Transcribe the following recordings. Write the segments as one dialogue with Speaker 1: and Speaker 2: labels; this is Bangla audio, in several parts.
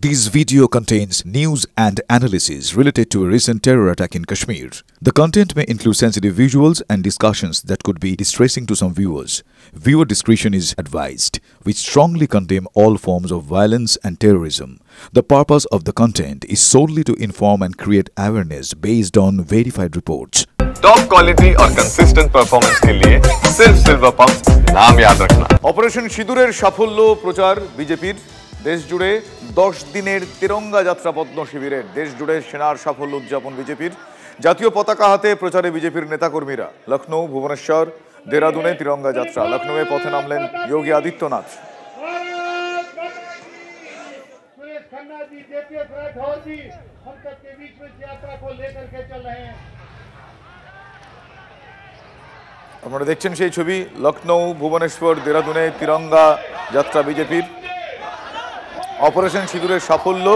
Speaker 1: This video contains news and analysis related to a recent terror attack in Kashmir. The content may include sensitive visuals and discussions that could be distressing to some viewers. Viewer discretion is advised. We strongly condemn all forms of violence and terrorism. The purpose of the content is solely to inform and create awareness based on verified reports.
Speaker 2: Top quality और कंसिस्टेंट परफॉर्मेंस के लिए सिर्फ सिल्वर पंप नाम याद रखना।
Speaker 3: অপারেশন সিঁদুরের সাফল্য প্রচার বিজেপির দেশ জুড়ে 10 দিনের তিরঙ্গা যাত্রা পদ্ম শিবিরের দেশ জুড়ে সেনার সাফল্য উদযাপন বিজেপির জাতীয় পতাকা হাতে প্রচারে বিজেপির নেতাকর্মীরা লখনৌ ভুবনেশ্বর দেরাদুনে তিরঙ্গা যাত্রা লখনৌয়ে পথে নামলেন যোগী আদিত্যনাথ আপনারা দেখছেন সেই ছবি লখনৌ ভুবনেশ্বর দেরাদুনে তিরঙ্গা যাত্রা বিজেপির অপারেশন সিঁদুরের সাফল্য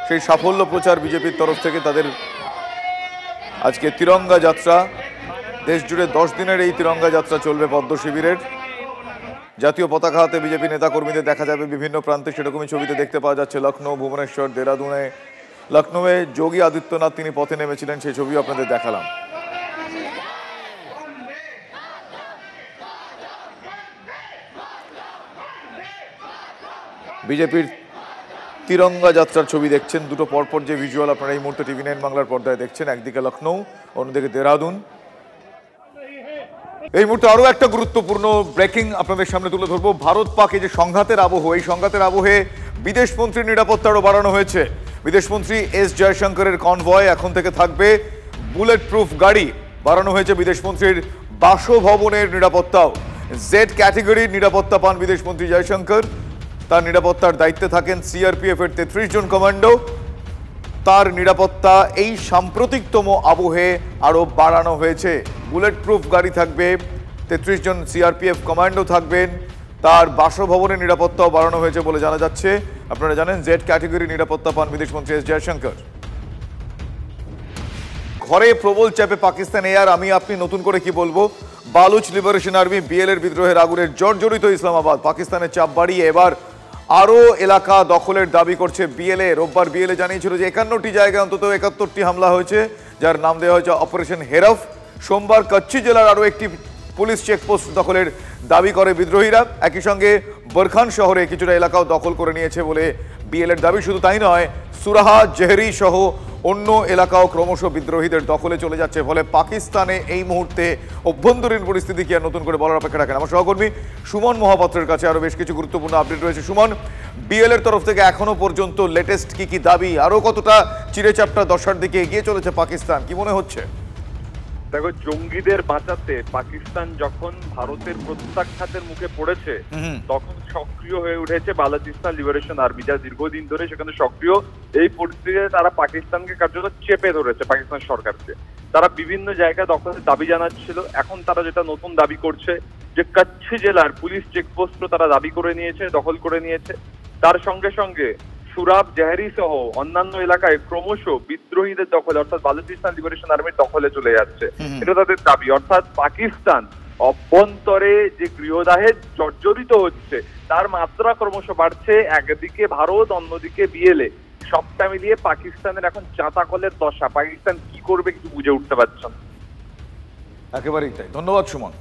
Speaker 3: সেই সাফল্য প্রচার বিজেপির তরফ থেকে তাদের আজকে তিরঙ্গা যাত্রা দেশ জুড়ে 10 দিনের এই তিরঙ্গা যাত্রা চলবে পদ্ম শিবিরের জাতীয় পতাকা হাতে বিজেপি নেতাকর্মীদের দেখা যাবে বিভিন্ন প্রান্তে সেরকমই ছবিতে দেখতে পাওয়া যাচ্ছে লখনৌ ভুবনেশ্বর দেরাদুনে লখনৌয়ে যোগী আদিত্যনাথ তিনি পথে নেমেছিলেন সেই ছবি আপনাদের দেখালাম বিজেপির তিরঙ্গা যাত্রার ছবি দেখছেন দুটো পরপর যে ভিজুয়াল আপনারা এই মুহূর্তে টিভি 9 বাংলার পর্দায় দেখছেন একদিকে লখনৌ অন্যদিকে দেরাদুন এই মুহূর্তে আরো একটা গুরুত্বপূর্ণ ব্রেকিং আপনাদের সামনে তুলে ধরবো ভারত পাক এই যে সংঘাতের আবহ এই সংঘাতের আবহে বিদেশমন্ত্রীর নিরাপত্তা আরো বাড়ানো হয়েছে বিদেশমন্ত্রী এস জয়শঙ্করের কনভয় এখন থেকে থাকবে বুলেট প্রুফ গাড়ি বাড়ানো হয়েছে বিদেশমন্ত্রীর বাসভবনের নিরাপত্তাও জেড ক্যাটাগরির নিরাপত্তা পান বিদেশমন্ত্রী জয়শঙ্কর তার নিরাপত্তার দায়িত্বে থাকেন সিআরপিএফ এর 33 জন কমান্ডো তার নিরাপত্তা এই সাম্প্রতিকতম আবহে আরো বাড়ানো হয়েছে বুলেট প্রুফ গাড়ি থাকবে 33 জন সিআরপিএফ কমান্ডো থাকবেন তার বাসভবনের নিরাপত্তাও বাড়ানো হয়েছে বলে জানা যাচ্ছে আপনারা জানেন জেড ক্যাটাগরি নিরাপত্তা পান বিদেশমন্ত্রী এস জয়শঙ্কর ঘরে প্রবল চাপে পাকিস্তান আর আমি আপনি নতুন করে কি বলবো বালুচ লিবারেশন আর্মি বিএলএর বিদ্রোহের আগুনের জর্জরিত ইসলামাবাদ পাকিস্তানের চাপ বাড়িয়ে এবার আরো এলাকা দখলের দাবি করছে বিএলএ রোববার বিএলএ জানিয়েছিল যে 51টি জায়গায় অন্তত 71টি হামলা হয়েছে যার নাম দেওয়া হয়েছে অপারেশন হেরফ সোমবার কচ্ছি জেলার আরো একটি পুলিশ চেকপোস্ট দখলের দাবি করে বিদ্রোহীরা একই সঙ্গে বরখান শহরে কিছুটা এলাকাও দখল করে নিয়েছে বলে বিএলএর দাবি শুধু তাই নয় সুরাহা জেহরি সহ অন্য এলাকাও ক্রমশ বিদ্রোহীদের দখলে চলে যাচ্ছে ফলে পাকিস্তানে এই মুহূর্তে অভ্যন্তরীণ পরিস্থিতি কি আর নতুন করে বলার অপেক্ষা রাখেন আমার সহকর্মী সুমন মহাপাত্রের কাছে আরো বেশ কিছু গুরুত্বপূর্ণ আপডেট রয়েছে সুমন বিএল এর তরফ থেকে এখনো পর্যন্ত লেটেস্ট কি দাবি আরো কতটা চিরেচাপটা দশার দিকে এগিয়ে চলেছে পাকিস্তান কি মনে হচ্ছে
Speaker 4: দেখো জঙ্গিদের বাঁচাতে পাকিস্তান যখন ভারতের প্রত্যাখ্যাতের মুখে পড়েছে তখন সক্রিয় হয়ে উঠেছে বালুচিস্তান লিবারেশন আর্মি যা দীর্ঘদিন ধরে সেখানে সক্রিয় এই পরিস্থিতিতে তারা পাকিস্তানকে কার্যত চেপে ধরেছে পাকিস্তান সরকারকে তারা বিভিন্ন জায়গায় দখলের দাবি জানাচ্ছিল এখন তারা যেটা নতুন দাবি করছে যে কচ্ছি জেলার পুলিশ চেকপোস্ট তারা দাবি করে নিয়েছে দখল করে নিয়েছে তার সঙ্গে সঙ্গে সুরাব জেহরি সহ অন্যান্য এলাকায় ক্রমশ বিদ্রোহীদের দখলে অর্থাৎ বালুচিস্তান লিবারেশন আর্মির দখলে চলে যাচ্ছে এটা তাদের দাবি অর্থাৎ পাকিস্তান অভ্যন্তরে যে গৃহদাহে জর্জরিত হচ্ছে তার মাত্রা ক্রমশ বাড়ছে একদিকে ভারত অন্যদিকে বিএলএ সবটা মিলিয়ে পাকিস্তানের এখন চাতাকলের দশা পাকিস্তান কি করবে কিছু বুঝে উঠতে পারছে না
Speaker 3: একেবারেই তাই ধন্যবাদ সুমন